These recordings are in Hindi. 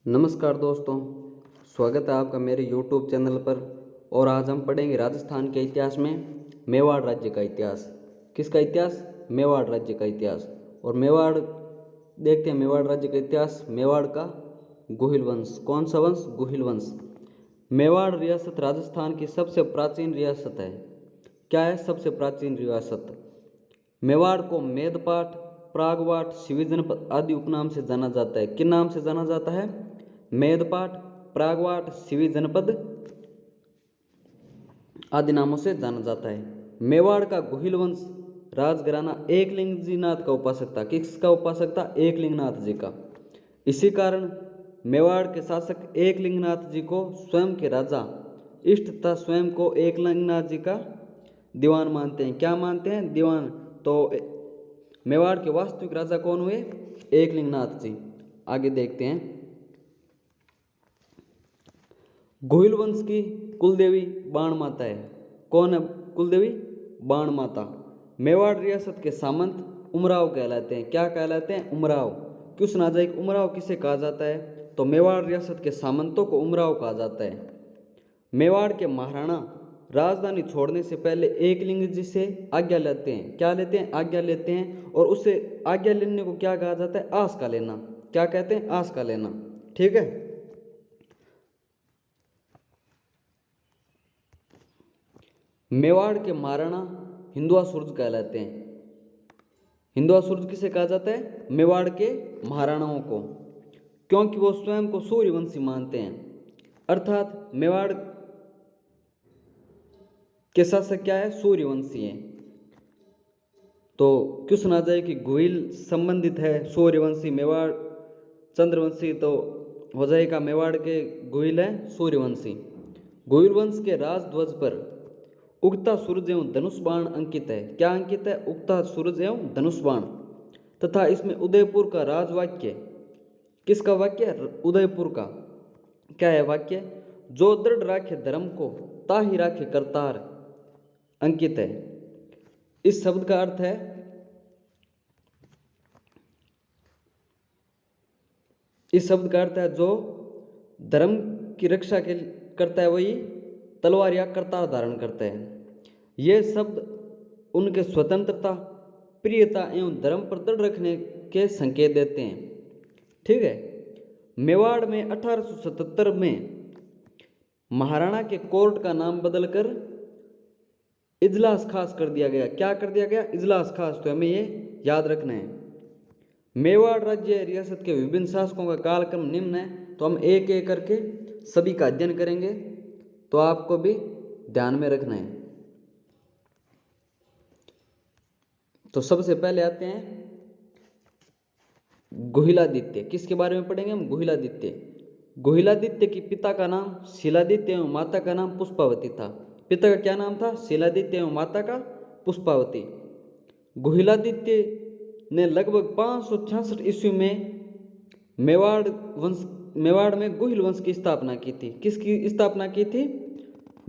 नमस्कार दोस्तों, स्वागत है आपका मेरे YouTube चैनल पर। और आज हम पढ़ेंगे राजस्थान के इतिहास में मेवाड़ राज्य का इतिहास। किसका इतिहास? मेवाड़ राज्य का इतिहास। और मेवाड़ देखते हैं, मेवाड़ राज्य का इतिहास। मेवाड़ का गुहिल वंश। कौन सा वंश? गुहिल वंश। मेवाड़ रियासत राजस्थान की सबसे प्राचीन रियासत है। क्या है? सबसे प्राचीन रियासत। मेवाड़ को मेदपाट, प्रागवाट, शिवी जनपद आदि उपनाम से जाना जाता है। किन नाम से जाना जाता है? मेदपाट, प्रागवाट, शिवी जनपद आदि नामों से जाना जाता है। मेवाड़ का गुहिल वंश राजघराना एकलिंग जी नाथ का उपासक था। किसका उपासक था? एकलिंगनाथ जी का। इसी कारण मेवाड़ के शासक एकलिंगनाथ जी को स्वयं के राजा इष्ट तथा स्वयं को एकलिंगनाथ जी का दीवान मानते हैं। क्या मानते हैं? दीवान। तो मेवाड़ के वास्तविक राजा कौन हुए? एकलिंगनाथ जी। आगे देखते हैं। गुहिल वंश की कुलदेवी बाण माता है। कौन है कुलदेवी? बाण माता। मेवाड़ रियासत के सामंत उमराव कहलाते हैं। क्या कहलाते हैं? उमराव। क्यों सुना जाए कि उमराव किसे कहा जाता है? तो मेवाड़ रियासत के सामंतों को उमराव कहा जाता है। मेवाड़ के महाराणा राजधानी छोड़ने से पहले एकलिंग जी से आज्ञा लेते हैं। क्या लेते हैं? आज्ञा लेते हैं। और उससे आज्ञा लेने को क्या कहा जाता है? आस का लेना। क्या कहते हैं? आस का लेना। ठीक है। मेवाड़ के महाराणा हिंदुआ सूरज कहलाते हैं। हिंदुआ सूरज किसे कहा जाता है? मेवाड़ के महाराणाओं को, क्योंकि वो स्वयं को सूर्यवंशी मानते हैं। अर्थात मेवाड़ के शासक क्या है? सूर्यवंशी है। तो क्यों सुना जाए कि गुहिल संबंधित है सूर्यवंशी, मेवाड़ चंद्रवंशी, तो हो जाएगा मेवाड़ के गुहिल है सूर्यवंशी। गुहिल वंश के राजध्वज पर उगता सूरज एवं धनुष बाण अंकित है। क्या अंकित है? उगता सूरज एवं धनुष बाण। तथा इसमें उदयपुर का राजवाक्य। किसका वाक्य? उदयपुर का। क्या है वाक्य? जो दृढ़ राखे धर्म को, ताहि राखे करतार, अंकित है। इस शब्द का अर्थ है जो धर्म की रक्षा के करता है वही तलवार या करतार धारण करता है। यह शब्द उनके स्वतंत्रता, प्रियता एवं धर्म पर दृढ़ रखने के संकेत देते हैं। ठीक है। मेवाड़ में 1877 में महाराणा के कोर्ट का नाम बदलकर इजलास खास कर दिया गया। क्या कर दिया गया? इजलास खास। तो हमें ये याद रखना है। मेवाड़ राज्य रियासत के विभिन्न शासकों का कालक्रम निम्न है। तो हम एक एक करके सभी का अध्ययन करेंगे, तो आपको भी ध्यान में रखना है। तो सबसे पहले आते हैं गुहिलादित्य। किसके बारे में पढ़ेंगे हम? गुहिलादित्य। गुहिलादित्य की पिता का नाम शिलादित्य एवं माता का नाम पुष्पावती था। पिता का क्या नाम था? शिलादित्य एवं माता का पुष्पावती। गुहिलादित्य ने लगभग 566 ईस्वी में मेवाड़ में गुहिल वंश की स्थापना की थी। किसकी स्थापना की थी?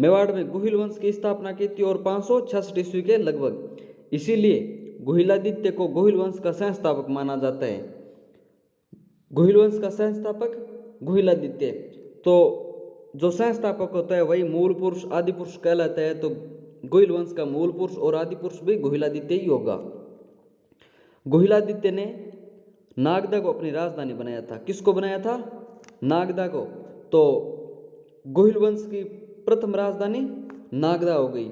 मेवाड़ में गुहिल वंश की स्थापना की थी, और 566 ईस्वी के लगभग। इसीलिए गुहिलादित्य को गुहिल वंश का संस्थापक माना जाता है। गुहिल वंश का संस्थापक गुहिलादित्य। तो जो संस्थापक होता है वही मूल पुरुष, आदि पुरुष कहलाता है। तो गुहिल वंश का मूल पुरुष और आदि पुरुष भी गुहिलादित्य ही होगा। गुहिलादित्य ने नागदा को अपनी राजधानी बनाया था। किसको बनाया था? नागदा को। तो गुहिल वंश की प्रथम राजधानी नागदा हो गई।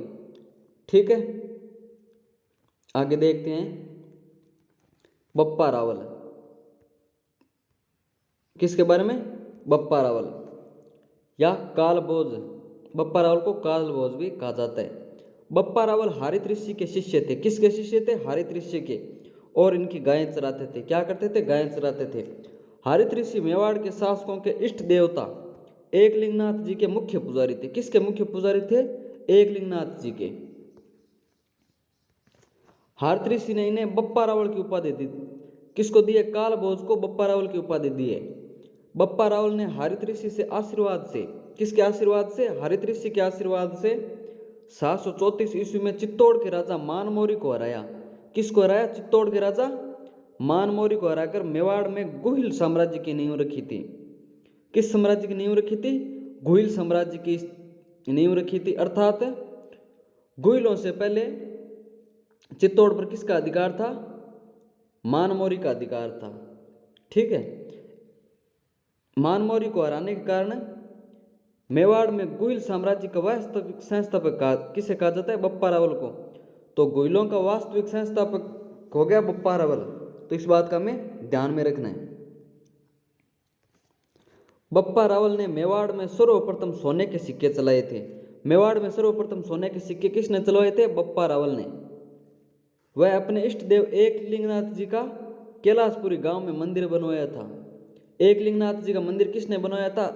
ठीक है। आगे देखते हैं। बप्पा रावल। किसके बारे में? बप्पा रावल या कालभोज। बप्पा रावल को कालभोज भी कहा जाता है। बप्पा रावल हारित ऋषि के शिष्य थे। किसके शिष्य थे? हारित ऋषि के। और इनकी गायें चराते थे। क्या करते थे? गायें चराते थे। हारित ऋषि मेवाड़ के शासकों के इष्ट देवता एकलिंगनाथ जी के मुख्य पुजारी थे। किसके मुख्य पुजारी थे? एकलिंगनाथ जी के। हारित ऋषि ने इन्हें बप्पा रावल की उपाधि दी। किसको दिए? कालभोज को बप्पा रावल की उपाधि दी है। बप्पा रावल ने हारित ऋषि से आशीर्वाद से, किसके आशीर्वाद से? हारित ऋषि के आशीर्वाद से 734 ईस्वी में चित्तौड़ के राजा मानमोरी को हराया। किसको हराया? चित्तौड़ के राजा मानमोरी को हराकर मेवाड़ में गुहिल साम्राज्य की नींव रखी थी। किस साम्राज्य की नींव रखी थी? गुहिल साम्राज्य की नींव रखी थी। अर्थात गुहिलों से पहले चित्तौड़ पर किसका अधिकार था? मानमौरी का अधिकार था। ठीक है, मानमौरी को हराने के कारण मेवाड़ में गुहिल साम्राज्य का वास्तविक संस्थापक किसे कहा जाता है? बप्पा रावल को। तो गुहिलों का वास्तविक संस्थापक हो गया बप्पा रावल। तो इस बात का हमें ध्यान में रखना है। बप्पा रावल ने मेवाड़ में सर्वप्रथम सोने के सिक्के चलाए थे। मेवाड़ में सर्वप्रथम सोने के सिक्के किसने चलवाए थे? बप्पा रावल ने। वह अपने इष्ट देव एकलिंगनाथ जी का कैलाशपुरी गांव में मंदिर बनवाया था। एकलिंगनाथ जी का मंदिर किसने बनवाया था?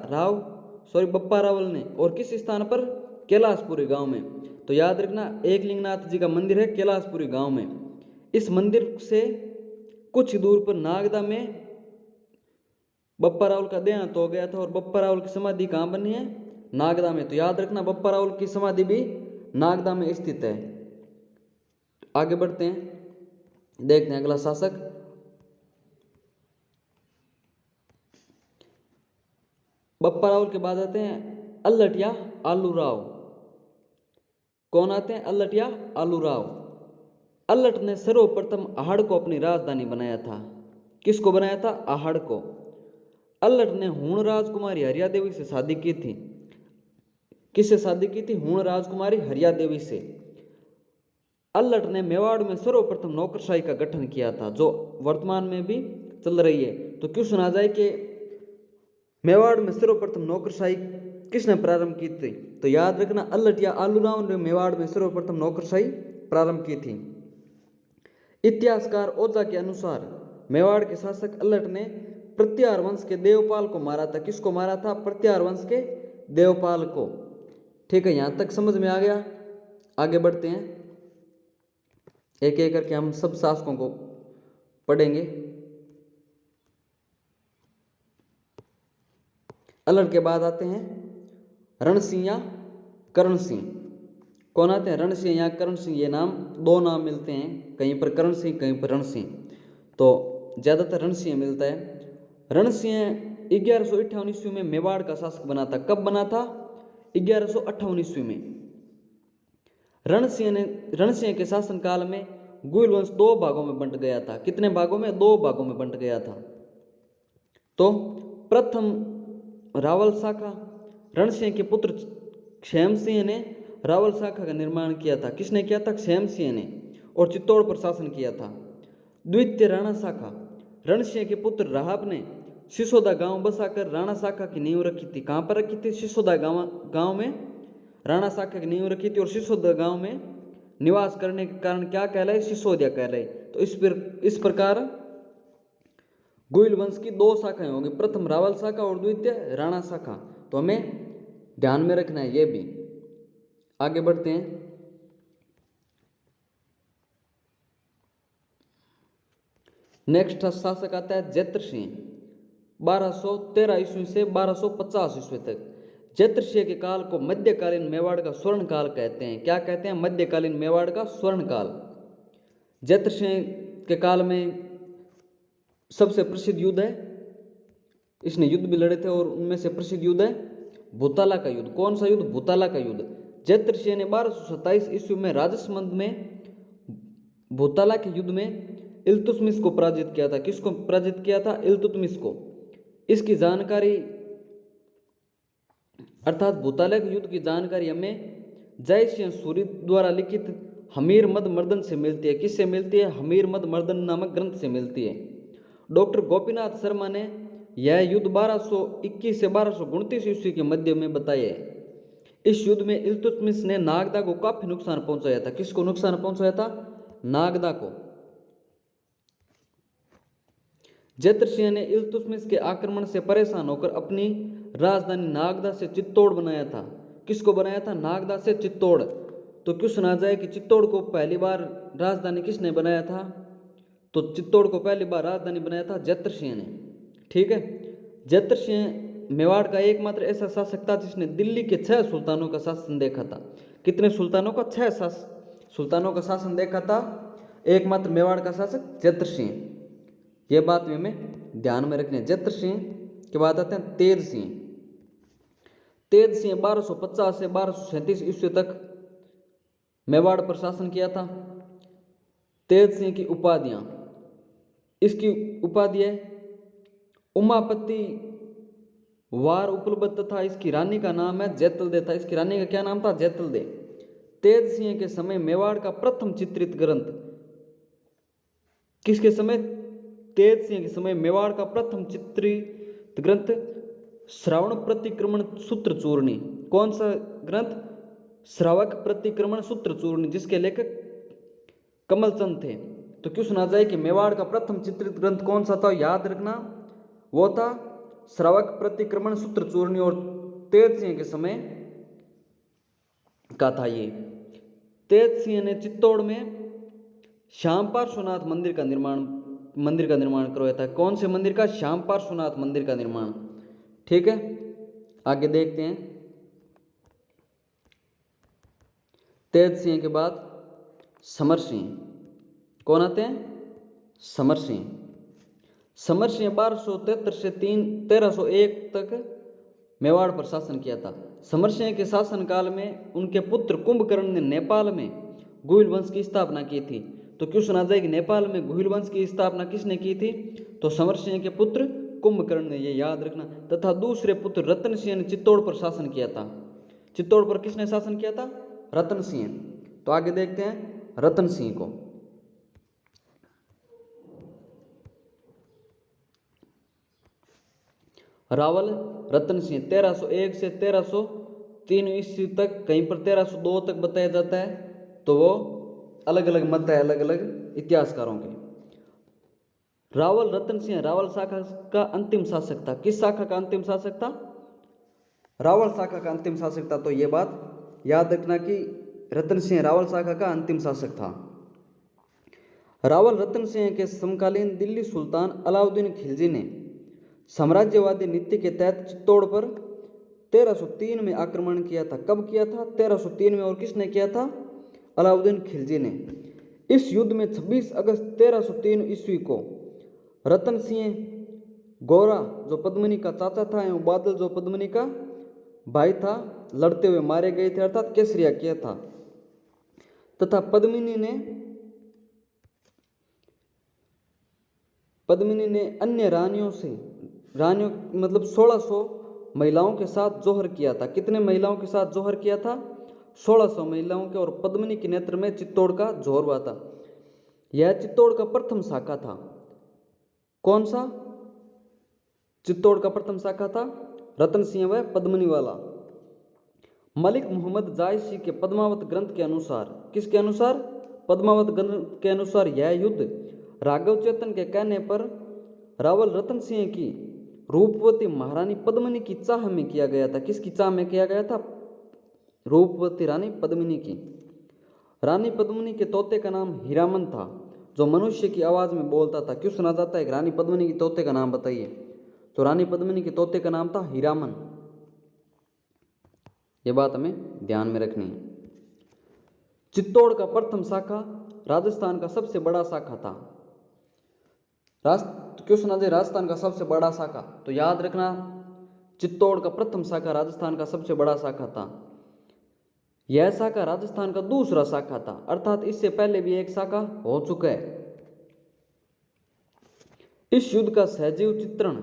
बप्पा रावल ने। और किस स्थान पर? कैलाशपुरी गांव में। तो याद रखना, एकलिंगनाथ जी का मंदिर है कैलाशपुरी गांव में। इस मंदिर से कुछ दूर पर नागदा में बप्पा रावल का देहांत हो गया था और बप्पा रावल की समाधि कहाँ बनी है? नागदा में। तो याद रखना, बप्पा रावल की समाधि भी नागदा में स्थित है। आगे बढ़ते हैं, देखते हैं अगला शासक। बप्पा रावल के बाद आते हैं अल्लट या आलूराव। कौन आते हैं? अल्लट या आलूराव। अल्लट ने सर्वप्रथम आहड़ को अपनी राजधानी बनाया था। किसको बनाया था? आहड़ को। अल्लट ने हूण राजकुमारी हरिया देवी से शादी की थी। किससे शादी की थी? हूण राजकुमारी हरिया देवी से। अल्लट ने मेवाड़ में सर्वप्रथम नौकरशाही का गठन किया था, जो वर्तमान में भी चल रही है। तो क्यों सुना जाए कि मेवाड़ में सर्वप्रथम नौकरशाही किसने प्रारंभ की थी? तो याद रखना, अल्लट या आलूराव ने मेवाड़ में सर्वप्रथम नौकरशाही प्रारंभ की थी। इतिहासकार ओझा के अनुसार मेवाड़ के शासक अल्लट ने प्रत्यार वंश के देवपाल को मारा था। किसको मारा था? प्रत्यार वंश के देवपाल को। ठीक है, यहां तक समझ में आ गया। आगे बढ़ते हैं, एक एक करके हम सब शासकों को पढ़ेंगे। अल्लट के बाद आते हैं रणसिंह या करण सिंह। कौन आते हैं? रणसिंह या करण सिंह। ये नाम, दो नाम मिलते हैं, कहीं पर करण सिंह, कहीं पर रणसिंह। तो ज्यादातर रणसिंह मिलता है। रणसिंह 1158 ईस्वी में मेवाड़ का शासक बना था। कब बना था? 1158 ईस्वी में। रणसिंह के शासनकाल में गुहिल वंश दो भागों में बंट गया था। कितने भागों में? दो भागों में बंट गया था। तो प्रथम रावल शाखा, रणसिंह के पुत्र क्षेम सिंह ने रावल शाखा का निर्माण किया था। किसने किया था? क्षेम सिंह ने। और चित्तौड़ पर शासन किया था। द्वितीय राणा शाखा, रणसिंह के पुत्र राहब ने सिसोदा गांव बसाकर राणा शाखा की नींव रखी थी। कहां पर रखी थी? सिसोदा गांव में राणा शाखा की नींव रखी थी। और सिसोदा गांव में निवास करने के कारण क्या कहलाए? सिसोदिया कहलाए। तो इस प्रकार गुहिल वंश की दो शाखाएं होंगी, प्रथम रावल शाखा और द्वितीय राणा शाखा। तो हमें ध्यान में रखना है ये भी। आगे बढ़ते हैं, नेक्स्ट शासक आता है जैत्र सिंह। 1213 ईस्वी से 1250 ईस्वी तक। जैत्र सिंह के काल को मध्यकालीन मेवाड़ का स्वर्ण काल कहते हैं। क्या कहते हैं? मध्यकालीन मेवाड़ का स्वर्ण काल। जैत्र सिंह के काल में सबसे प्रसिद्ध युद्ध है, इसने युद्ध भी लड़े थे, और उनमें से प्रसिद्ध युद्ध है भूताला का युद्ध। कौन सा युद्ध? भूताला का युद्ध। जैत्र सिंह ने 1227 ईस्वी में राजसमंद में भूताला के युद्ध में इल्तुतमिश को पराजित किया था। किसको पराजित किया था? इल्तुतमिश को। इसकी जानकारी, अर्थात भूताला के युद्ध की जानकारी हमें जय सिंह सूरी द्वारा लिखित हमीर मद मर्दन से मिलती है। किससे मिलती है? हमीर मद मर्दन नामक ग्रंथ से मिलती है। डॉक्टर गोपीनाथ शर्मा ने यह युद्ध 1221 से 1229 ईस्वी के मध्य में बताया है। इस युद्ध में इल्तुतमिश ने नागदा को काफी नुकसान पहुंचाया था। किसको नुकसान पहुंचाया था? नागदा को। जैत्र सिंह ने इल्तुतमिश के आक्रमण से परेशान होकर अपनी राजधानी नागदा से चित्तौड़ बनाया था। किसको बनाया था? नागदा से चित्तौड़। तो क्यों सुना जाए कि चित्तौड़ को पहली बार राजधानी किसने बनाया था? तो चित्तौड़ को पहली बार राजधानी बनाया था जैत्र सिंह ने। ठीक है, जैत्र सिंह मेवाड़ का एकमात्र ऐसा शासक था जिसने दिल्ली के 6 सुल्तानों का शासन देखा था। कितने सुल्तानों का? 6 सुल्तानों का शासन देखा था एकमात्र मेवाड़ का शासक जैत्र सिंह। यह बात भी हमें ध्यान में रखनी है। जैत्र सिंह के बाद आते हैं तेज सिंह। तेज सिंह 1250 से 1237 ईस्वी तक मेवाड़ पर शासन किया था। तेज सिंह की उपाधियां, इसकी उपाधि है उमापति वार उपलब्ध था। इसकी रानी का नाम है जैतलदे था। इसकी रानी का क्या नाम था? जैतलदे। तेज सिंह के समय मेवाड़ का प्रथम चित्रित ग्रंथ, किसके समय? तेज सिंह के समय मेवाड़ का प्रथम चित्रित ग्रंथ श्रावण प्रतिक्रमण सूत्र चूर्णी। कौन सा ग्रंथ? श्रावक प्रतिक्रमण सूत्र चूर्णी, जिसके लेखक कमलचंद थे। तो क्यों सुना जाए कि मेवाड़ का प्रथम चित्रित ग्रंथ कौन सा था? याद रखना, वो था श्रावक प्रतिक्रमण सूत्र चूर्णी, और तेज सिंह के समय का था ये। तेज सिंह ने चित्तौड़ में श्याम पार्श्वनाथ मंदिर का निर्माण करवाया था। कौन से मंदिर का? श्याम पार्श्वनाथ मंदिर का निर्माण। ठीक है, आगे देखते हैं। तेज सिंह के बाद समर सिंह। कौन आते हैं? समर सिंह। समर सिंह 1273 से 1301 तक मेवाड़ पर शासन किया था। समर सिंह के शासनकाल में उनके पुत्र कुंभकर्ण ने नेपाल में गुहिल वंश की स्थापना की थी। तो क्यों सुना जाए कि नेपाल में गुहिल वंश की स्थापना किसने की थी? तो समर सिंह के पुत्र कुंभकर्ण ने, ये याद रखना। तथा दूसरे पुत्र रतन सिंह ने चित्तौड़ पर शासन किया था। चित्तौड़ पर किसने शासन किया था? रतन सिंह। तो आगे देखते हैं रतन सिंह को। रावल रतन सिंह 1301 से 1303 ईस्वी तक, कहीं पर 1302 तक बताया जाता है। तो वो अलग अलग मत है, अलग अलग इतिहासकारों के। रावल रतन सिंह रावल शाखा का अंतिम शासक था। किस शाखा का अंतिम शासक था? रावल शाखा का अंतिम शासक था। तो ये बात याद रखना कि रतन सिंह रावल शाखा का अंतिम शासक था। रावल रतन सिंह के समकालीन दिल्ली सुल्तान अलाउद्दीन खिलजी ने साम्राज्यवादी नीति के तहत चित्तौड़ पर 1303 में आक्रमण किया था। कब किया था? 1303 में। और किसने किया था? अलाउद्दीन खिलजी ने। इस युद्ध में 26 अगस्त 1303 ईस्वी को रतन सिंह गौरा, जो पद्मिनी का चाचा था, एवं बादल, जो पद्मिनी का भाई था, लड़ते हुए मारे गए थे, अर्थात केसरिया किया था। तथा पद्मिनी ने अन्य रानियों मतलब 1600 महिलाओं के साथ जोहर किया था। कितने महिलाओं के साथ जोहर किया था? 1600 महिलाओं के। और पद्मिनी के नेत्र में चित्तौड़ का जोहर हुआ था। यह चित्तौड़ का प्रथम शाखा था। कौन सा? चित्तौड़ का प्रथम शाखा था रतन सिंह व पद्मिनी वाला। मलिक मोहम्मद जायसी के पद्मावत ग्रंथ के अनुसार, किसके अनुसार? पद्मावत ग्रंथ के अनुसार यह युद्ध राघव चेतन के कहने पर रावल रतन सिंह की रूपवती महारानी पद्मिनी की चाह में किया गया था। किसकी चाह में किया गया था? रूपवती रानी पद्मिनी की। रानी पद्मिनी के तोते का नाम हीरामन था, जो मनुष्य की आवाज में बोलता था। क्यों सुना जाता है कि रानी पद्मिनी के तोते का नाम बताइए? तो रानी पद्मिनी के तोते का नाम था हीरामन। ये बात हमें ध्यान में रखनी है। चित्तौड़ का प्रथम शाखा राजस्थान का सबसे बड़ा शाखा था। क्यों सुना जाए राजस्थान का सबसे बड़ा शाखा? तो याद रखना, चित्तौड़ का प्रथम शाखा राजस्थान का सबसे बड़ा शाखा था। यह शाखा राजस्थान का दूसरा शाखा था, अर्थात इससे पहले भी एक शाखा हो चुका है। इस युद्ध का सजीव चित्रण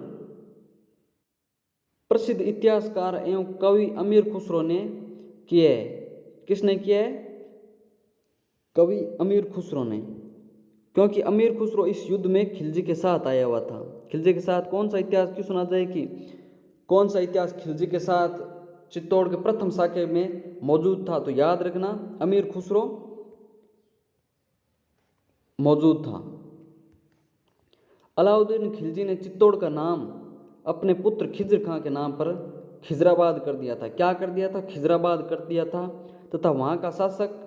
प्रसिद्ध इतिहासकार एवं कवि अमीर खुसरो ने किया है। किसने किया है? कवि अमीर खुसरो ने। क्योंकि अमीर खुसरो इस युद्ध में खिलजी के साथ आया हुआ था। खिलजी के साथ कौन सा इतिहास? क्यों सुना जाए कि कौन सा इतिहास खिलजी के साथ चित्तौड़ के प्रथम शाखे में मौजूद था? तो याद रखना, अमीर खुसरो मौजूद था। अलाउद्दीन खिलजी ने चित्तौड़ का नाम अपने पुत्र खिज्र खां के नाम पर खिजराबाद कर दिया था। क्या कर दिया था? खिजराबाद कर दिया था। तथा वहां का शासक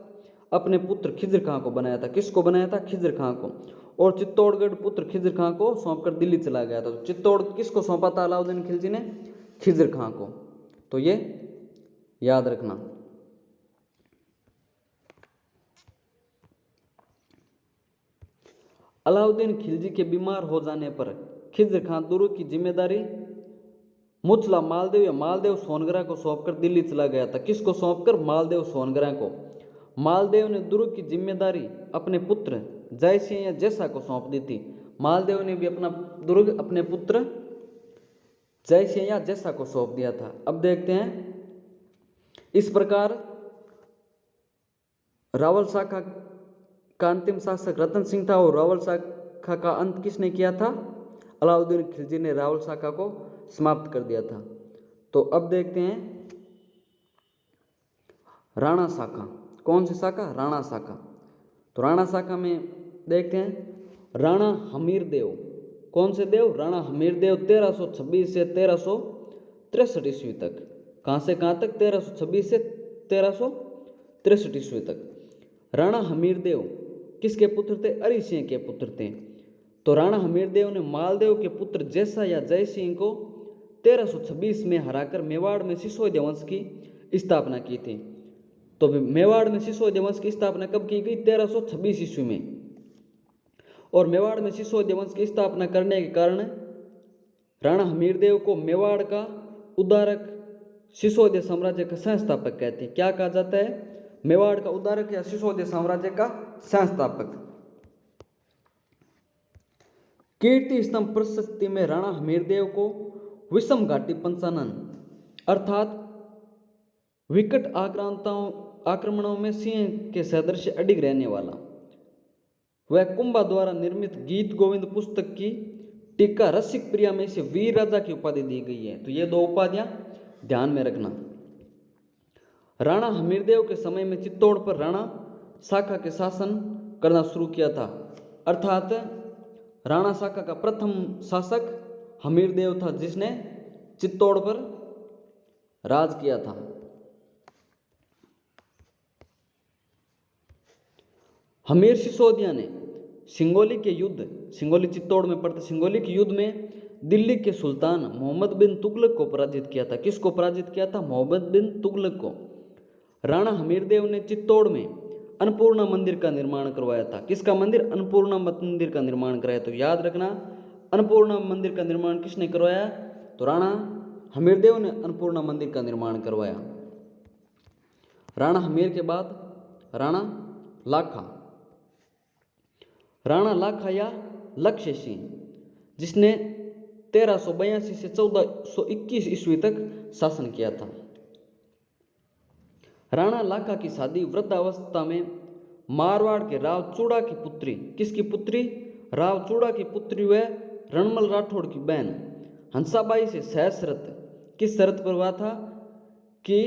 अपने पुत्र खिज्र खां को बनाया था। किसको बनाया था? खिज्र खां को। और चित्तौड़गढ़ पुत्र खिज्र खां को सौंपकर दिल्ली चला गया था। तो चित्तौड़ किसको सौंपा था अलाउद्दीन खिलजी ने? खिज्र खां को। तो ये याद रखना। अलाउद्दीन खिलजी के बीमार हो जाने पर खिज्र खां दुर्ग की जिम्मेदारी मुचला मालदेव या मालदेव सोनगरा को सौंपकर दिल्ली चला गया था। किसको सौंपकर? मालदेव सोनगरा को। मालदेव ने दुर्ग की जिम्मेदारी अपने पुत्र जयसिंह या जैसा को सौंप दी थी। मालदेव ने भी अपना दुर्ग अपने पुत्र जयसिंह या जैसा को सौंप दिया था। अब देखते हैं, इस प्रकार रावल शाखा का अंतिम शासक रतन सिंह था और रावल शाखा का अंत किसने किया था? अलाउद्दीन खिलजी ने रावल शाखा को समाप्त कर दिया था। तो अब देखते हैं राणा शाखा। कौन सी शाखा? राणा शाखा। तो राणा शाखा में देखते हैं राणा हमीरदेव। कौन से देव? राणा हमीरदेव 1326 से 1363 ईस्वी तक। कहाँ से कहाँ तक? 1326 से 1363 ईस्वी तक। राणा हमीरदेव किसके पुत्र थे? अरि सिंह के पुत्र थे। तो राणा हमीरदेव ने मालदेव के पुत्र जैसा या जय सिंह को 1326 में हराकर मेवाड़ में सिसोदिया वंश की स्थापना की थी। तो मेवाड़ में सिसोदिया वंश की स्थापना कब की गई? 1326 ईस्वी में। और मेवाड़ में सिसोदिया वंश की स्थापना करने के कारण राणा हमीरदेव को मेवाड़ का उद्धारक, सिसोदिया साम्राज्य का संस्थापक कहते हैं। क्या कहा जाता है? मेवाड़ का उद्धारक या सिसोदिया साम्राज्य का संस्थापक। कीर्ति स्तंभ प्रशस्ति में राणा हमीरदेव को विषम घाटी पंचानन अर्थात विकट आक्रमणों में सिंह के सदृश अडिग रहने वाला वह कुंभा द्वारा निर्मित गीत गोविंद पुस्तक की टीका रसिक प्रिया में से वीर राजा की उपाधि दी गई है। तो ये दो उपाधियां ध्यान में रखना। राणा हमीरदेव के समय में चित्तौड़ पर राणा शाखा के शासन करना शुरू किया था, अर्थात राणा शाखा का प्रथम शासक हमीरदेव था जिसने चित्तौड़ पर राज किया था। हमीर सिसोदिया ने सिंगोली के युद्ध, सिंगोली चित्तौड़ में पड़ता, सिंगोली के युद्ध में दिल्ली के सुल्तान मोहम्मद बिन तुगलक को पराजित किया था। किसको पराजित किया था? मोहम्मद बिन तुगलक को। राणा हमीरदेव ने चित्तौड़ में अन्नपूर्णा मंदिर का निर्माण करवाया था। किसका मंदिर? अन्नपूर्णा मंदिर का निर्माण कराया। तो याद रखना, अन्नपूर्णा मंदिर का निर्माण किसने करवाया? तो राणा हमीरदेव ने अन्नपूर्णा मंदिर का निर्माण करवाया। राणा हमीर के बाद राणा लाखा। राणा लाखा या लक्ष्य सिंह जिसने 1382 से 1421 ईस्वी तक शासन किया था। राणा लाखा की शादी वृद्धावस्था में मारवाड़ के राव चूड़ा की पुत्री, किसकी पुत्री? राव चूड़ा की पुत्री व रणमल राठौड़ की बहन हंसाबाई से सहस्रत, किस शर्त पर हुआ था कि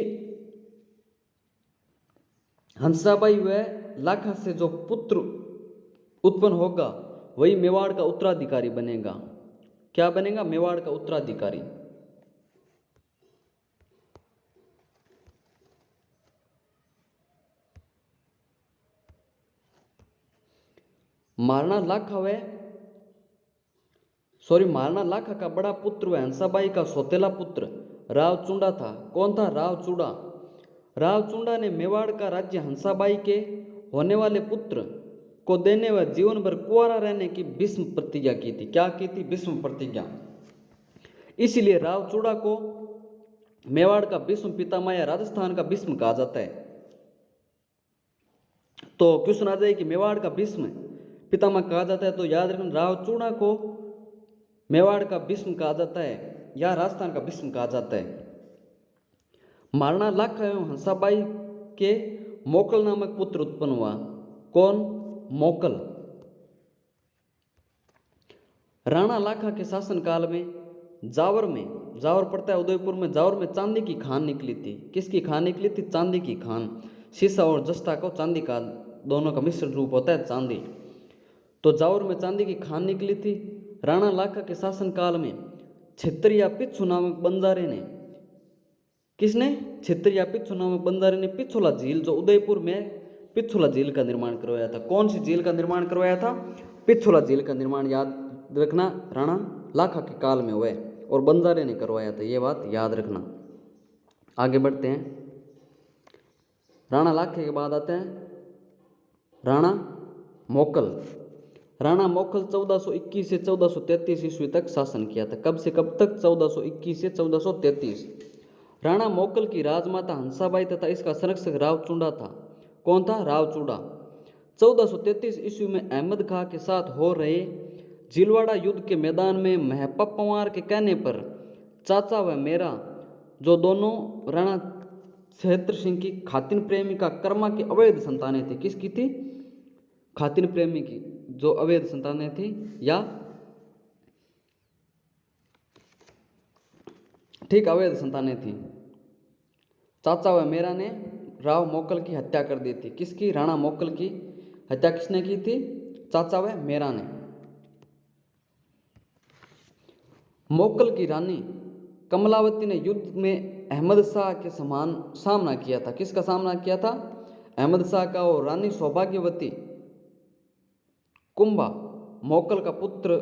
हंसाबाई व लाखा से जो पुत्र उत्पन्न होगा वही मेवाड़ का उत्तराधिकारी बनेगा। क्या बनेगा? मेवाड़ का उत्तराधिकारी। महाराणा लाखा का बड़ा पुत्र व हंसाबाई का सौतेला पुत्र राव चूड़ा था। कौन था? राव चूड़ा। राव चूड़ा ने मेवाड़ का राज्य हंसाबाई के होने वाले पुत्र को देने व जीवन भर कुंवारा रहने की भीष्म प्रतिज्ञा की थी। क्या की थी? भीष्म प्रतिज्ञा। इसलिए राव चूड़ा को मेवाड़ का भीष्म पितामह या राजस्थान का भीष्म कहा जाता है। तो क्वेश्चन आ जाए कि मेवाड़ का भीष्म पितामह कहा जाता है, तो याद रखना राव चूड़ा को मेवाड़ का भीष्म कहा जाता है या राजस्थान का भीष्म कहा जाता है। महाराणा लाखा एवं हंसाबाई के मोकल नामक पुत्र उत्पन्न हुआ। कौन? मोकल। राणा लाखा के शासन काल में जावर पड़ता है उदयपुर में, जावर में चांदी की खान निकली थी। किसकी खान निकली थी? चांदी की खान। शीशा और जस्ता को चांदी का दोनों का मिश्र रूप होता है चांदी। तो जावर में चांदी की खान निकली थी। राणा लाखा के शासन काल में क्षेत्रिया पिच्छू नामक बंजारे ने, किसने? क्षेत्रिया पिच्छू नामक बंजारे ने पिछोला झील, जो उदयपुर में पिछोला झील का निर्माण करवाया था। कौन सी झील का निर्माण करवाया था? पिछोला झील का निर्माण याद रखना राणा लाखा के काल में हुआ और बंजारे ने करवाया था। ये बात याद रखना। आगे बढ़ते हैं। राणा लाखे के बाद आते हैं राणा मोकल। राणा मोखल 1421 से 1433 ईस्वी तक शासन किया था। कब से कब तक? 1421 से 1433। राणा मोकल की राजमाता हंसाबाई तथा इसका संरक्षक रावचूड़ा था। कौन था? रावचूड़ा। 1433 ईस्वी में अहमद खां के साथ हो रहे झिलवाड़ा युद्ध के मैदान में महपा पंवार के कहने पर चाचा व मेरा, जो दोनों राणा क्षेत्र सिंह की खातिन प्रेमिका कर्मा की अवैध संतानें थी। किसकी थी? खातिन प्रेमी की जो अवैध संतानें थी, या ठीक अवैध संतानें थी। चाचा व मेरा ने राव मोकल की हत्या कर दी थी। किसकी? राणा मोकल की हत्या किसने की थी? चाचा व मेरा ने। मोकल की रानी कमलावती ने युद्ध में अहमद शाह के समान सामना किया था। किसका सामना किया था? अहमद शाह का। और रानी सौभाग्यवती कुंभा, मोकल का पुत्र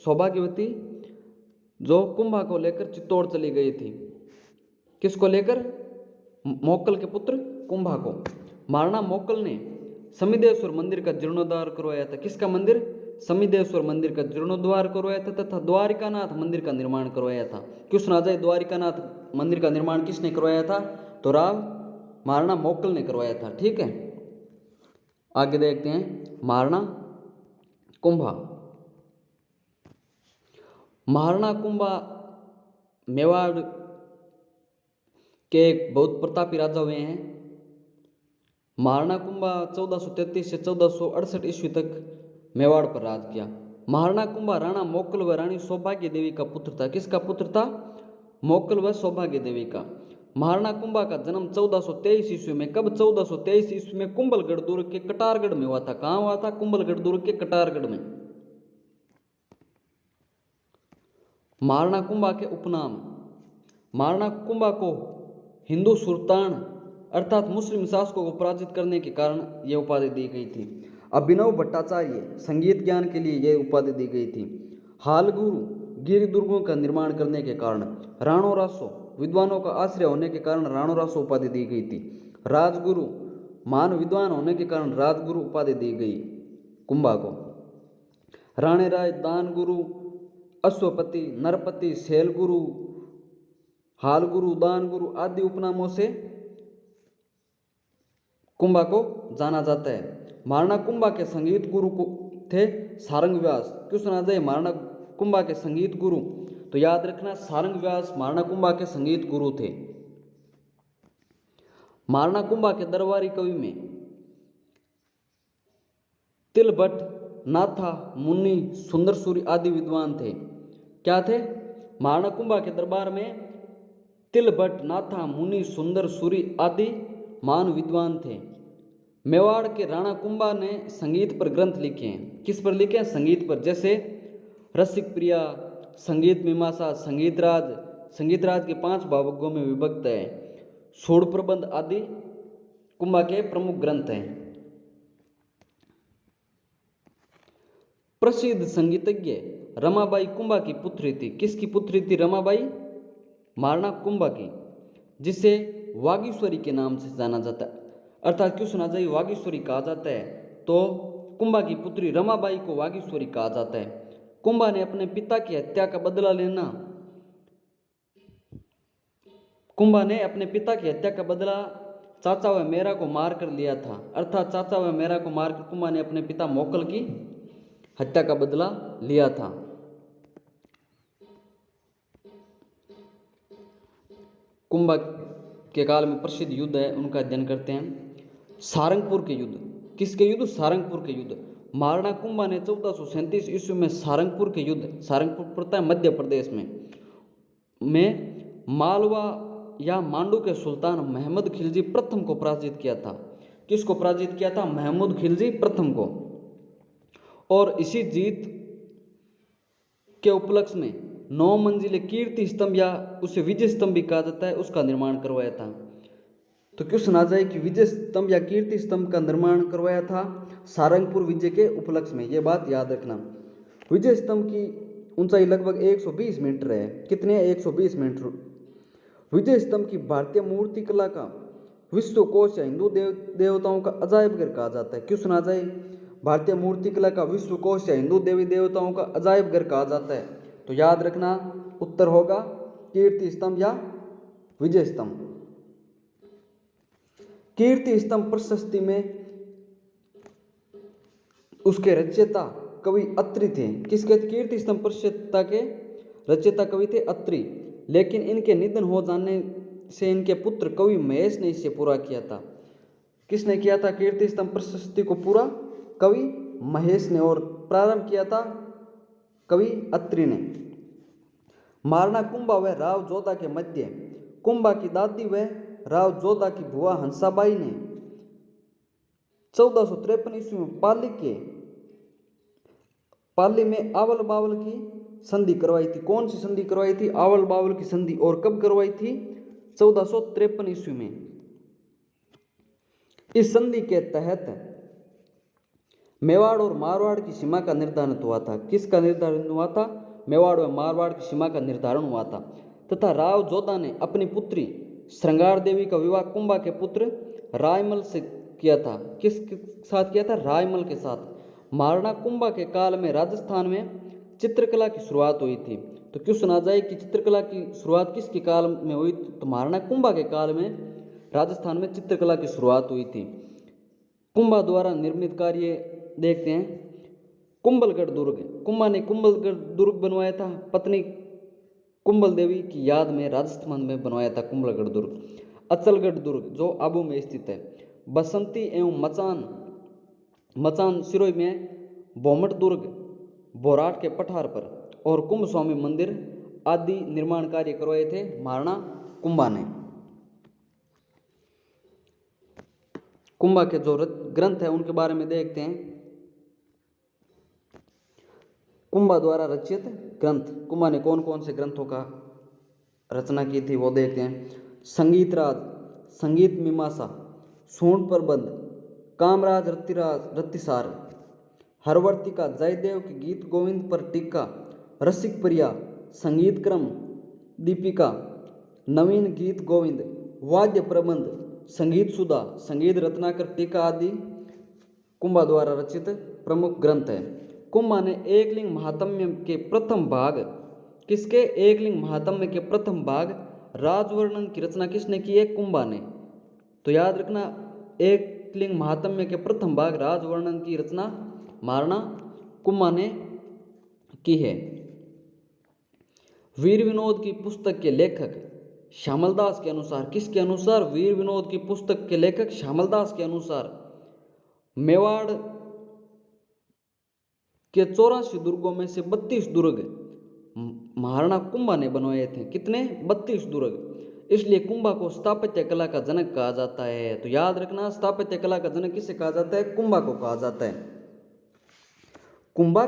सौभाग्यवती, जो कुंभा को लेकर चित्तौड़ चली गई थी। किसको लेकर? मोकल के पुत्र कुंभा को। महाराणा मोकल ने समिदेश्वर मंदिर का जीर्णोद्धार करवाया था। किसका मंदिर? समिदेश्वर मंदिर का जीर्णोद्धार करवाया था तथा द्वारिकानाथ मंदिर का निर्माण करवाया था। क्यों सुना जाए? द्वारिकानाथ मंदिर का निर्माण किसने करवाया था? तो राव महाराणा मोकल ने करवाया था। ठीक है, आगे देखते हैं। महाराणा कुंभा। महाराणा कुंभा मेवाड़ के एक बहुत प्रतापी राजा हुए हैं। महाराणा कुंभा 1433 से 1468 ईस्वी तक मेवाड़ पर राज किया। महाराणा कुंभा राणा मोकल व रानी सौभाग्य देवी का पुत्र था। किसका पुत्र था? मोकल व सौभाग्य देवी का। महाराणा कुंभा का जन्म 1423 ईस्वी में। कब? 1423 ईस्वी में कुंभलगढ़ दुर्ग के कटारगढ़ में हुआ था। कहाँ हुआ था? कुंभलगढ़ दुर्ग के कटारगढ़ में। महाराणा कुंभा के उपनाम। महाराणा कुंभा को हिंदू सुल्तान अर्थात मुस्लिम शासकों को पराजित करने के कारण यह उपाधि दी गई थी। अभिनव भट्टाचार्य संगीत ज्ञान के लिए यह उपाधि दी गई थी। हालगुरु गिरि दुर्गों का निर्माण करने के कारण। राणो रासो विद्वानों का आश्रय होने के कारण राणो रासो उपाधि दी गई थी। राजगुरु महान विद्वान होने के कारण राजगुरु उपाधि दी गई कुंभा को। राणे राय, दान गुरु, अश्वपति, नरपति, शैलगुरु, हालगुरु, दान गुरु आदि उपनामों से कुंभा को जाना जाता है। महाराणा कुंभा के संगीत गुरु को थे सारंग व्यास। क्यों सुना जाए? महाराणा कुंभा के संगीत गुरु, तो याद रखना सारंग व्यास महाराणा कुंभा के संगीत गुरु थे। महाराणा कुंभा के दरबारी कवि में तिलभट्ट, नाथा, मुनि, सुंदरसूरी आदि विद्वान थे। क्या थे? महाराणा कुंभा के दरबार में तिलभट्ट, नाथा, मुनि, सुंदरसूरी आदि महान विद्वान थे। मेवाड़ के राणा कुंभा ने संगीत पर ग्रंथ लिखे हैं। किस पर लिखे हैं? संगीत पर। जैसे रसिक प्रिया, संगीत मीमांसा, संगीतराज। संगीतराज के 5 भागों में विभक्त है। सूड़ प्रबंध आदि कुंभा के प्रमुख ग्रंथ हैं। प्रसिद्ध संगीतज्ञ रमाबाई कुंभा की पुत्री थी। किसकी पुत्री थी? रमाबाई महाराणा कुंभा की, जिसे वागीश्वरी के नाम से जाना जाता है। अर्थात क्यों सुना जाए वागीश्वरी कहा जाता है? तो कुंभा की पुत्री रमाबाई को वागीश्वरी कहा जाता है। कुंभा ने अपने पिता की हत्या का बदला लेना कुंभा ने अपने पिता की हत्या का बदला चाचा व मेरा को मार कर लिया था। अर्थात चाचा व मेरा को मारकर कुंभा ने अपने पिता मोकल की हत्या का बदला लिया था। कुंभा के काल में प्रसिद्ध युद्ध है, उनका अध्ययन करते हैं। सारंगपुर के युद्ध। किसके युद्ध? सारंगपुर के युद्ध। महाराणा कुंभा ने 1437 ईस्वी में सारंगपुर के युद्ध, सारंगपुर पड़ता है मध्य प्रदेश में मालवा या मांडू के सुल्तान महमूद खिलजी प्रथम को पराजित किया था। किसको पराजित किया था? महमूद खिलजी प्रथम को। और इसी जीत के उपलक्ष्य में 9 मंजिले कीर्ति स्तंभ या उसे विजय स्तंभ भी कहा जाता है, उसका निर्माण करवाया था। तो क्यों सुना जाए कि विजय स्तंभ या कीर्ति स्तंभ का निर्माण करवाया था सारंगपुर विजय के उपलक्ष्य में। यह बात याद रखना। विजय स्तंभ की ऊंचाई लगभग 120 मीटर है। कितने? 120 मीटर। विजय स्तंभ की भारतीय मूर्ति कला का विश्वकोश या हिंदू देवताओं का अजायब घर कहा जाता है। क्यों सुना जाए? भारतीय मूर्तिकला का विश्व कोश या हिंदू देवी देवताओं का अजायब घर कहा जाता है? तो याद रखना उत्तर होगा कीर्ति स्तंभ या विजय स्तंभ। कीर्ति स्तंभ प्रशस्ति में उसके रचयिता कवि अत्रि थे। किसके? कीर्ति स्तंभ प्रशस्ति के रचयिता कवि थे अत्रि, लेकिन इनके निधन हो जाने से इनके पुत्र कवि महेश ने इसे पूरा किया था। किसने किया था कीर्ति स्तंभ प्रशस्ति को पूरा? कवि महेश ने, और प्रारंभ किया था कवि अत्रि ने। महाराणा कुंभा व राव जोधा के मध्य कुंभा की दादी व राव जोधा की बुआ हंसाबाई ने 1453 ईस्वी में पाली में आवल बावल की संधि करवाई थी। कौन सी संधि करवाई थी? आवल बावल की संधि। और कब करवाई थी? 1453 ईस्वी में। इस संधि के तहत मेवाड़ और मारवाड़ की सीमा का निर्धारण हुआ था। किसका निर्धारण हुआ था? मेवाड़ और मारवाड़ की सीमा का निर्धारण हुआ था। तथा राव जोधा ने अपनी पुत्री श्रृंगार देवी का विवाह कुंभा के पुत्र रायमल से किया था। किसके साथ किया था? रायमल के साथ। महाराणा कुंभा के काल में राजस्थान में चित्रकला की शुरुआत हुई थी। तो क्यों सुना जाए कि चित्रकला की शुरुआत किसके काल में हुई? तो महाराणा कुंभा के काल में राजस्थान में चित्रकला की शुरुआत हुई थी। कुंभा द्वारा निर्मित कार्य देखते हैं। कुंभलगढ़ दुर्ग, कुंभा ने कुंभलगढ़ दुर्ग बनवाया था। पत्नी कुंभल देवी की याद में राजस्थान में बनवाया था कुंभलगढ़ दुर्ग। अचलगढ़ दुर्ग जो आबू में स्थित है। बसंती एवं मचान सिरोही में बोमट दुर्ग बोराट के पठार पर, और कुंभ स्वामी मंदिर आदि निर्माण कार्य करवाए थे महाराणा कुंभा ने। कुंभा के जो ग्रंथ है उनके बारे में देखते हैं। कुंभा द्वारा रचित ग्रंथ, कुंभा ने कौन कौन से ग्रंथों का रचना की थी वो देखते हैं। संगीत राज, संगीत मीमांसा, सूर्ण प्रबंध, कामराज रतिसार, हरवर्तिका, जयदेव के गीत गोविंद पर टीका, रसिक प्रिया, संगीत क्रम, दीपिका, नवीन गीत गोविंद, वाद्य प्रबंध, संगीत सुधा, संगीत रत्नाकर टीका आदि कुंभा द्वारा रचित प्रमुख ग्रंथ है। कुंभा ने एकलिंग महात्म्य के प्रथम भाग, किसके? एकलिंग महात्म्य के प्रथम भाग राजवर्णन की रचना किसने की है? कुंभा ने। तो याद रखना एकलिंग महात्म्य के प्रथम भाग राजवर्णन की रचना महाराणा कुंभा ने की है। वीर विनोद की पुस्तक के लेखक श्यामलदास के अनुसार, किसके अनुसार? वीर विनोद की पुस्तक के लेखक श्यामलदास के अनुसार मेवाड़ के 84 दुर्गों में से 32 दुर्ग महाराणा कुंभा ने बनवाए थे। कितने? 32 दुर्ग। इसलिए कुंभा को स्थापत्य कला का जनक कहा जाता है। तो याद रखना स्थापत्य कला का जनक किसे कहा जाता है? कुंभा को कहा जाता है। कुंभा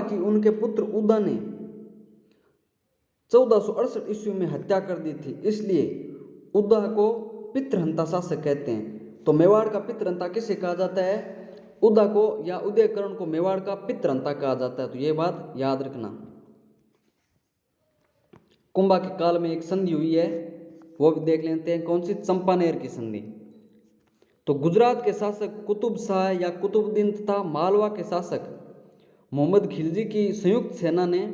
की उनके पुत्र उदा ने 1468 ईस्वी में हत्या कर दी थी, इसलिए उदा को पितृहंता शासक कहते हैं। तो मेवाड़ का पितृहंता किसे कहा जाता है? उदा को या उदयकरण को मेवाड़ का पितृहंता कहा जाता है। तो ये बात याद रखना। कुंभा के काल में एक संधि हुई है, वो भी देख लेते हैं। कौन सी? चंपानेर की संधि। तो गुजरात के शासक कुतुब शाह या कुतुबुद्दीन तथा मालवा के शासक मोहम्मद खिलजी की संयुक्त सेना ने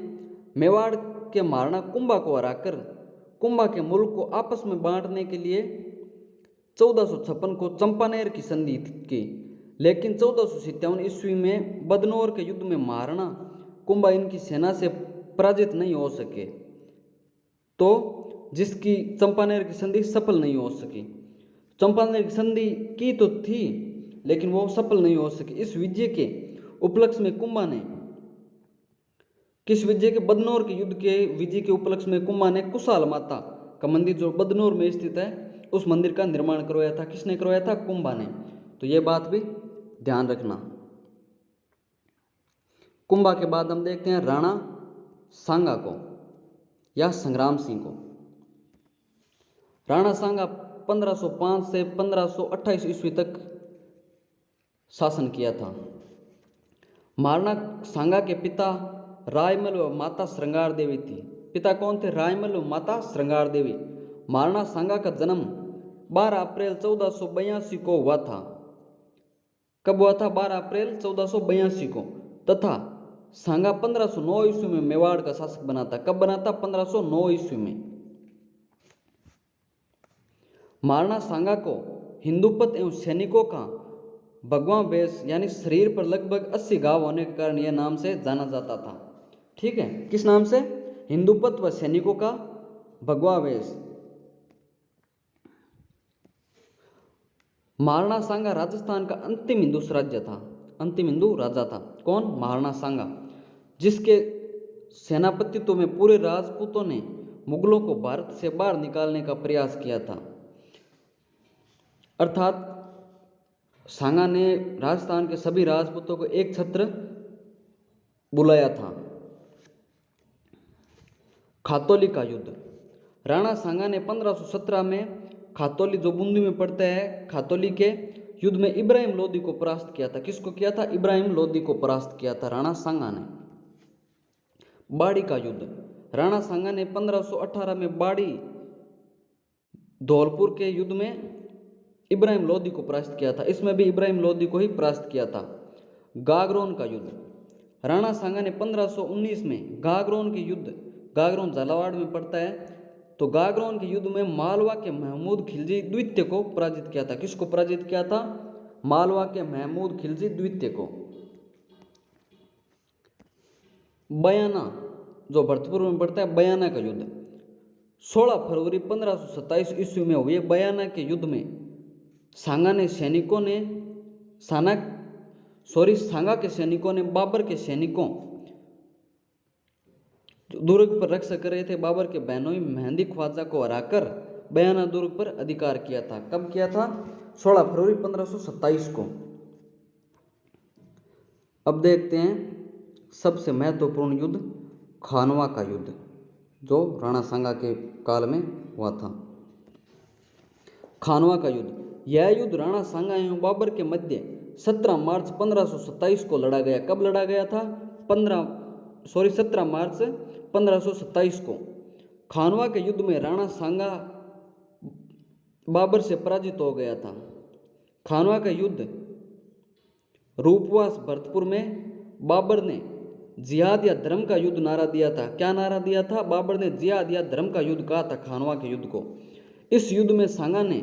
मेवाड़ के महाराणा कुंभा को हराकर कुंभा के मुल्क को आपस में बांटने के लिए 1456 को चंपानेर की संधि की। लेकिन 1457 ईस्वी में बदनौर के युद्ध में महाराणा कुंभा इनकी सेना से पराजित नहीं हो सके, तो जिसकी चंपानेर की संधि सफल नहीं हो सकी। चंपानेर की संधि की तो थी लेकिन वो सफल नहीं हो सकी। इस विजय के उपलक्ष्य में कुंभा ने, किस विजय के? बदनौर के युद्ध के विजय के उपलक्ष्य में कुंभा ने कुशाल माता का मंदिर जो बदनौर में स्थित है उस मंदिर का निर्माण करवाया था। किसने करवाया था? कुंभा ने। तो ये बात भी ध्यान रखना। कुंभा के बाद हम देखते हैं राणा सांगा को या संग्राम सिंह को। राणा सांगा 1505 से 1528 ईस्वी तक शासन किया था। महाराणा सांगा के पिता रायमल व माता श्रृंगार देवी थी। पिता कौन थे? रायमल व माता श्रृंगार देवी। महाराणा सांगा का जन्म 12 अप्रैल 1482 को हुआ था। कब हुआ था? 12 अप्रैल 1482 को। तथा सांगा 1509 ईस्वी में मेवाड़ का शासक बना था। कब बना था? 1509 ईस्वी में। महाराणा सांगा को हिंदूपत एवं सैनिकों का भगवा वेश यानी शरीर पर लगभग 80 घाव होने के कारण यह नाम से जाना जाता था। ठीक है, किस नाम से? हिंदूपत व सैनिकों का भगवा वेश। महाराणा सांगा राजस्थान का अंतिम हिंदू स्वराज्य था, अंतिम हिंदू राजा था। कौन? महाराणा सांगा, जिसके सेनापतित्व में पूरे राजपूतों ने मुगलों को भारत से बाहर निकालने का प्रयास किया था। अर्थात सांगा ने राजस्थान के सभी राजपूतों को एक छत्र बुलाया था। खातौली का युद्ध। राणा सांगा ने 1517 में खातौली, जो बूंदी में पड़ता है, खातौली के युद्ध में इब्राहिम लोदी को परास्त किया था। किसको किया था? इब्राहिम लोदी को परास्त किया था राणा सांगा ने। बाड़ी का युद्ध। राणा सांगा ने 1518 में बाड़ी धौलपुर के युद्ध में इब्राहिम लोदी को परास्त किया था। इसमें भी इब्राहिम लोदी को ही परास्त किया था। गागरोन का युद्ध। राणा सांगा ने 1519 में गागरोन के युद्ध, गागरोन झालावाड़ में पड़ता है, तो गागरोन के युद्ध में मालवा के महमूद खिलजी द्वितीय को पराजित किया था। किसको पराजित किया था? मालवा के महमूद खिलजी द्वितीय को। बयाना, जो भरतपुर में पड़ता है, बयाना का युद्ध 16 फरवरी 1527 ईस्वी में हुए बयाना के युद्ध में सांगा के सैनिकों ने बाबर के सैनिकों दुर्ग पर रक्षा कर रहे थे, बाबर के बहनोई मेहंदी ख्वाजा को हराकर बयाना दुर्ग पर अधिकार किया था। कब किया था? 16 फरवरी 1527 को। अब देखते हैं सबसे महत्वपूर्ण युद्ध, खानवा का युद्ध, जो राणा सांगा के काल में हुआ था। खानवा का युद्ध। यह युद्ध राणा सांगा एवं बाबर के मध्य 17 मार्च 1527 को लड़ा गया। कब लड़ा गया था? 17 मार्च 1527 को। खानवा के युद्ध में राणा सांगा बाबर से पराजित हो गया था। खानवा का युद्ध रूपवास भरतपुर में बाबर ने जिहाद या धर्म का युद्ध नारा दिया था। क्या नारा दिया था? बाबर ने जिहाद या धर्म का युद्ध कहा था खानवा के युद्ध को। इस युद्ध में सांगा ने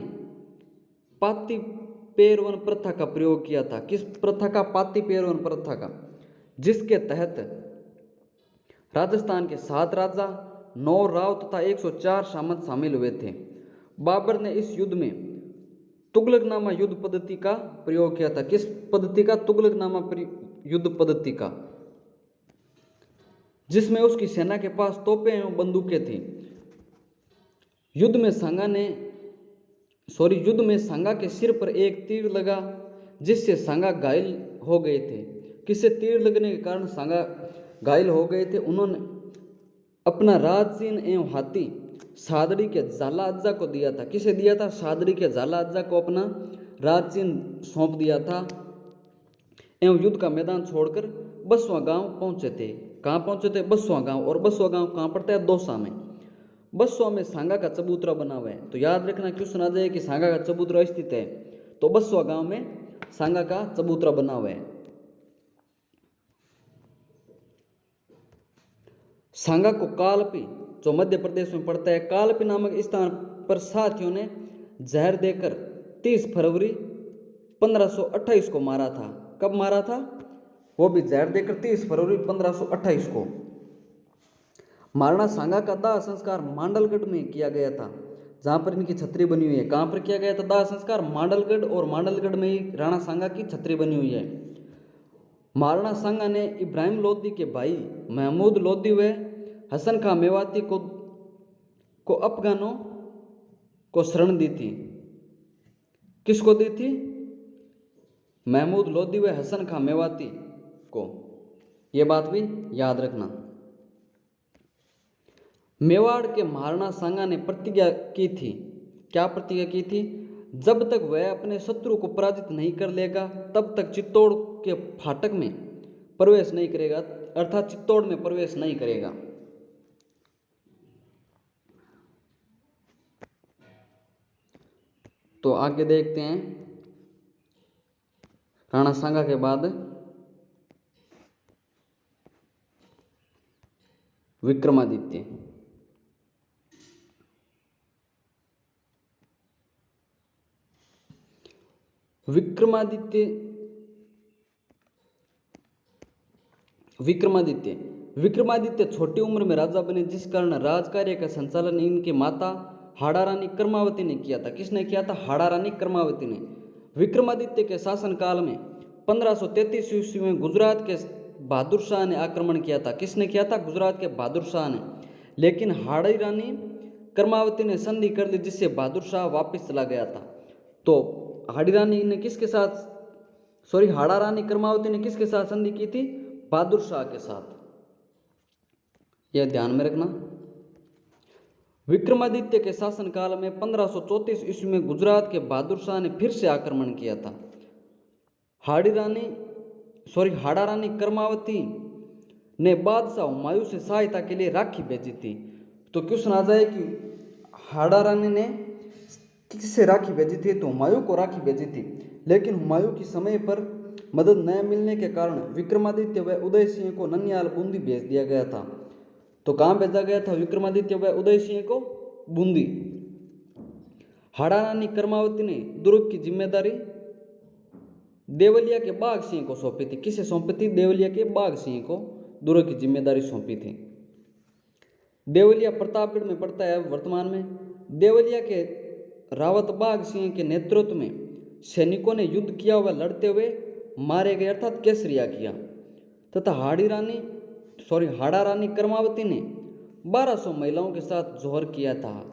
पाती पेरवन प्रथा का प्रयोग किया था। किस प्रथा का? पाती पेरवन प्रथा का, जिसके तहत राजस्थान के 7 राजा, 9 राव तथा 104 सामंत शामिल हुए थे। बाबर ने इस युद्ध में तुगलकनामा युद्ध पद्धति का प्रयोग किया था। किस पद्धति का? तुगलकनामा युद्ध पद्धति का, जिसमें उसकी सेना के पास तोपें एवं बंदूकें थी। युद्ध में सांगा के सिर पर एक तीर लगा, जिससे सांगा घायल हो गए थे। किससे तीर लगने के कारण सांगा घायल हो गए थे? उन्होंने अपना राजचिन्ह एवं हाथी सादड़ी के झाला अज्जा को दिया था। किसे दिया था? सादड़ी के झाला अज्जा को अपना राजचिन्ह सौंप दिया था एवं युद्ध का मैदान छोड़कर बसवा गांव पहुंचे थे। कहाँ पहुंचे थे? बसवा गांव। और बसवा गांव कहाँ पड़ता है? दौसा में। बसवा में सांगा का चबूतरा बना हुआ है। तो याद रखना क्वेश्चन आ जाए कि सांगा का चबूतरा स्थित है, तो बसवा गांव में सांगा का चबूतरा बना हुआ है। सांगा को कालपी, जो मध्य प्रदेश में पड़ता है, कालपी नामक स्थान पर साथियों ने जहर देकर 30 फरवरी 1528 को मारा था। कब मारा था? वो भी जहर देकर 30 फरवरी 1528 को। महाराणा सांगा का दाह संस्कार मांडलगढ़ में किया गया था, जहां पर इनकी छतरी बनी हुई है। कहां पर किया गया था दाह संस्कार? मांडलगढ़, और मांडलगढ़ में ही राणा सांगा की छतरी बनी हुई है। महाराणा सांगा ने इब्राहिम लोदी के भाई महमूद लोदी व हसन खां मेवाती को अफगानों को शरण दी थी। किसको दी थी? महमूद लोदी व हसन खां मेवाती को। यह बात भी याद रखना। मेवाड़ के महाराणा सांगा ने प्रतिज्ञा की थी। क्या प्रतिज्ञा की थी? जब तक वह अपने शत्रु को पराजित नहीं कर लेगा, तब तक चित्तौड़ के फाटक में प्रवेश नहीं करेगा, अर्थात चित्तौड़ में प्रवेश नहीं करेगा। तो आगे देखते हैं राणा सांगा के बाद विक्रमादित्य। विक्रमादित्य विक्रमादित्य विक्रमादित्य छोटी उम्र में राजा बने, जिस कारण राज कार्य का संचालन इनके माता हाड़ा रानी कर्मावती ने किया था। किसने किया था? हाड़ा रानी कर्मावती ने। विक्रमादित्य के शासनकाल में 1533 ईस्वी में गुजरात के बहादुर शाह ने आक्रमण किया था। किसने किया था? गुजरात के बहादुर शाह ने। लेकिन हाड़ी रानी कर्मावती ने संधि कर ली, जिससे बहादुर शाह वापस चला गया था। तो हाड़ी रानी ने किसके साथ हाड़ा रानी कर्मावती ने किसके साथ संधि की थी? बहादुर शाह के साथ। यह ध्यान में रखना। विक्रमादित्य के शासनकाल में 1534 ईस्वी में गुजरात के बहादुर शाह ने फिर से आक्रमण किया था। हाड़ा रानी कर्मावती ने बादशाह हुमायूं से सहायता के लिए राखी भेजी थी। तो क्वेश्चन आ जाए कि हाड़ा रानी ने किससे राखी भेजी थी? तो हुमायूं को राखी भेजी थी। लेकिन हुमायूं की समय पर मदद न मिलने के कारण विक्रमादित्य व उदय सिंह को ननियाल बूंदी भेज दिया गया था। तो कहाँ भेजा गया था विक्रमादित्य व उदय सिंह को? बूंदी। हाड़ा रानी कर्मावती ने दुर्ग की जिम्मेदारी देवलिया के बाघ सिंह को सौंपी थी। किसे सौंपी थी? देवलिया के बाघ सिंह को दुर्ग की जिम्मेदारी सौंपी थी। देवलिया प्रतापगढ़ में पड़ता है वर्तमान में। देवलिया के रावत बाघ सिंह के नेतृत्व में सैनिकों ने युद्ध किया व लड़ते हुए मारे गए, अर्थात केसरिया किया। तथा हाड़ा रानी कर्मावती ने 1200 महिलाओं के साथ जोहर किया था।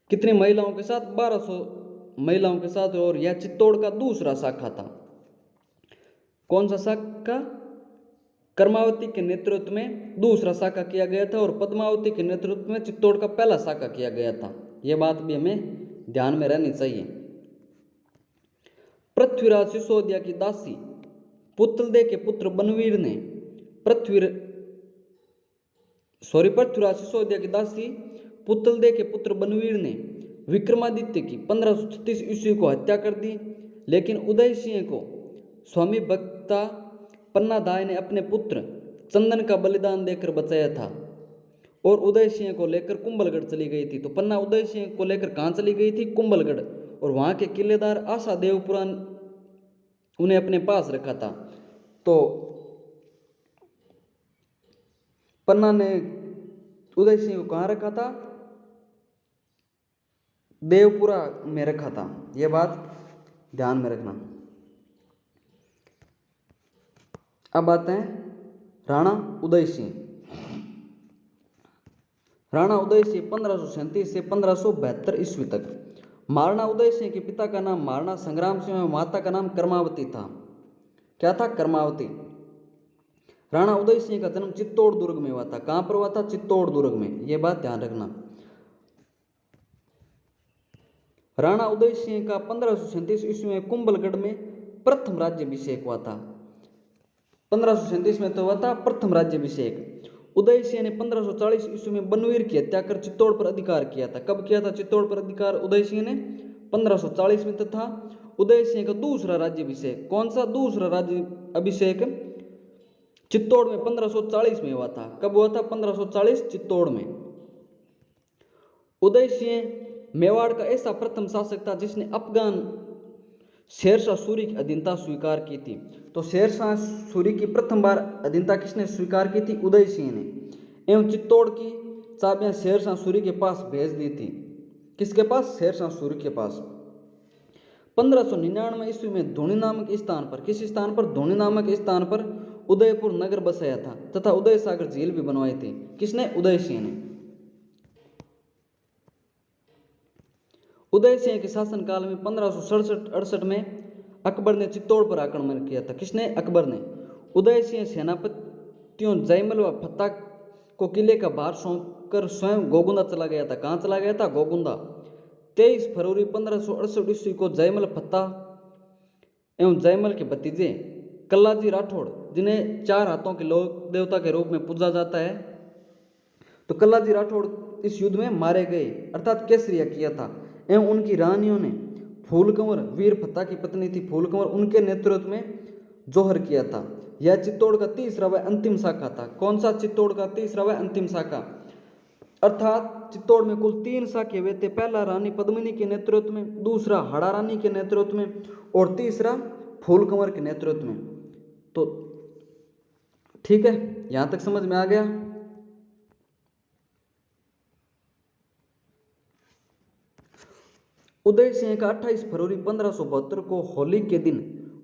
कितनी महिलाओं के साथ? 1200 महिलाओं के साथ। और यह चित्तौड़ का दूसरा शाखा था। कौन सा शाखा? कर्मावती के नेतृत्व में दूसरा शाखा किया गया था और पद्मावती के नेतृत्व में चित्तौड़ का पहला शाखा किया गया था। यह बात भी हमें ध्यान में रहनी चाहिए। पृथ्वीराज सिसोदिया की दासी पुतलदे के पुत्र बनवीर ने पृथ्वीराज सिसोदिया की दासी पुतलदे के पुत्र बनवीर ने विक्रमादित्य की 1536 ईस्वी को हत्या कर दी। लेकिन उदय सिंह को स्वामी भक्ता पन्नादाय ने अपने पुत्र चंदन का बलिदान देकर बचाया था और उदय सिंह को लेकर कुंभलगढ़ चली गई थी। तो पन्ना उदय सिंह को लेकर कहाँ चली गई थी? कुंभलगढ़। और वहाँ के किलेदार आशा देवपुरा उन्हें अपने पास रखा था। तो पन्ना ने उदय सिंह को कहाँ रखा था? देवपुरा में रखा था। यह बात ध्यान में रखना। अब आते हैं राणा उदय सिंह। राणा उदय सिंह 1537 से 1572 ईस्वी तक। महाराणा उदय सिंह के पिता का नाम महाराणा संग्राम सिंह और माता का नाम कर्मावती था। क्या था? कर्मावती। राणा उदय सिंह का जन्म चित्तौड़ दुर्ग में हुआ था। कहाँ पर हुआ था? चित्तौड़ दुर्ग में। यह बात ध्यान रखना। राणा उदय सिंह का 1537 ईस्वी में कुंभलगढ़ में प्रथम राज्याभिषेक हुआ था। 1537 में तो हुआ था प्रथम राज्याभिषेक। उदय सिंह ने 1540 ईस्वी में बनवीर की हत्या कर चित्तौड़ पर अधिकार किया था। कब किया था चित्तौड़ पर अधिकार उदय सिंह ने? 1540 में। तथा उदय सिंह का दूसरा राज्याभिषेक, कौन सा दूसरा राज्याभिषेक? चित्तौड़ में 1540 में हुआ था। कब हुआ था? 1540 चित्तौड़ में। उदय सिंह मेवाड़ का ऐसा प्रथम शासक था जिसने अफगान शेरशाह सूरी की अधीनता स्वीकार की थी। तो शेरशाह सूरी की प्रथम बार अधीनता किसने स्वीकार की थी? उदय सिंह ने। एवं चित्तौड़ की चाबियां शेरशाह सूरी के पास भेज दी थी। किसके पास? शेरशाह सूरी के पास। 1599 ईस्वी में धोनी नामक स्थान पर, किस स्थान पर? धोनी नामक स्थान पर उदयपुर नगर बसाया था तथा उदय सागर झील भी बनवाई थी। किसने? उदय सिंह ने। उदय सिंह के शासनकाल में 1567-68 में अकबर ने चित्तौड़ पर आक्रमण किया था। किसने? अकबर ने। उदय सिंह सेनापतियों जयमल व फत्ता को किले का भार सौंपकर स्वयं गोगुंदा चला गया था। कहाँ चला गया था? गोगुंदा। 23 फरवरी 1568 ईस्वी को जयमल फत्ता एवं जयमल के भतीजे कल्लाजी राठौड़, जिन्हें 4 हाथों के लोक देवता के रूप में पूजा जाता है, तो कल्लाजी राठौड़ इस युद्ध में मारे गए, अर्थात केसरिया किया था। एवं उनकी रानियों ने फूल कंवर वीर फत्ता की पत्नी थी फूल कंवर, उनके नेतृत्व में जोहर किया था। यह चित्तौड़ का तीसरा व अंतिम शाखा था। कौन सा? चित्तौड़ का तीसरा व अंतिम शाखा। अर्थात चित्तौड़ में कुल 3 शाखे हुए थे। पहला रानी पद्मिनी के नेतृत्व में, दूसरा हड़ा रानी के नेतृत्व में और तीसरा फूल कंवर के नेतृत्व में। तो ठीक है, यहां तक समझ में आ गया। उदय सिंह का 28 फरवरी 1572 को होली के दिन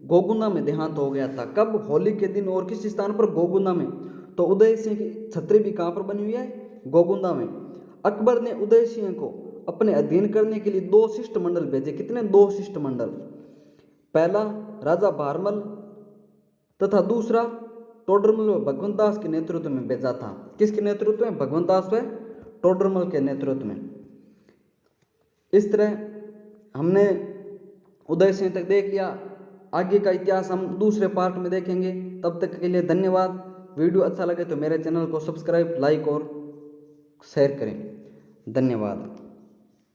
गोगुंदा में देहांत हो गया था। कब? होली के दिन। और किस स्थान पर? गोगुंदा में। तो उदय सिंह की छत्री भी कहां पर बनी हुई है? गोगुंदा में। अकबर ने उदय सिंह को अपने अधीन करने के लिए 2 शिष्टमंडल भेजे। कितने? 2 शिष्टमंडल। पहला राजा भारमल तथा दूसरा टोडरमल व भगवंत दास के नेतृत्व में भेजा था। किसके नेतृत्व में? भगवंत दास व टोडरमल के नेतृत्व में। इस तरह हमने उदय सिंह तक देख लिया। आगे का इतिहास हम दूसरे पार्ट में देखेंगे। तब तक के लिए धन्यवाद। वीडियो अच्छा लगे तो मेरे चैनल को सब्सक्राइब, लाइक और शेयर करें। धन्यवाद।